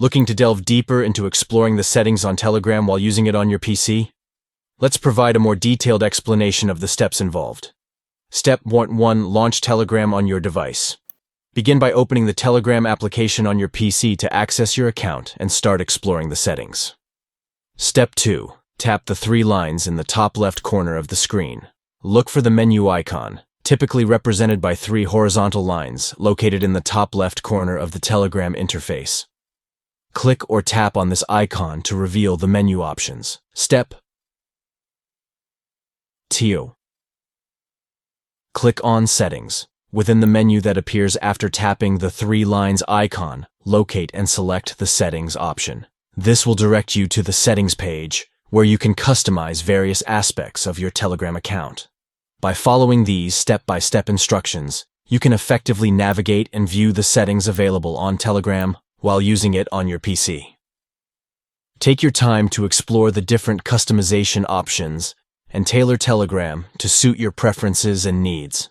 Looking to delve deeper into exploring the settings on Telegram while using it on your PC? Let's provide a more detailed explanation of the steps involved. Step 1. Launch Telegram on your device. Begin by opening the Telegram application on your PC to access your account and start exploring the settings. Step 2. Tap the three lines in the top left corner of the screen. Look for the menu icon, typically represented by three horizontal lines located in the top left corner of the Telegram interface. Click or tap on this icon to reveal the menu options. Step 2. Click on Settings. Within the menu that appears after tapping the three lines icon, locate and select the Settings option. This will direct you to the Settings page, where you can customize various aspects of your Telegram account. By following these step-by-step instructions, you can effectively navigate and view the settings available on Telegram while using it on your PC. Take your time to explore the different customization options and tailor Telegram to suit your preferences and needs.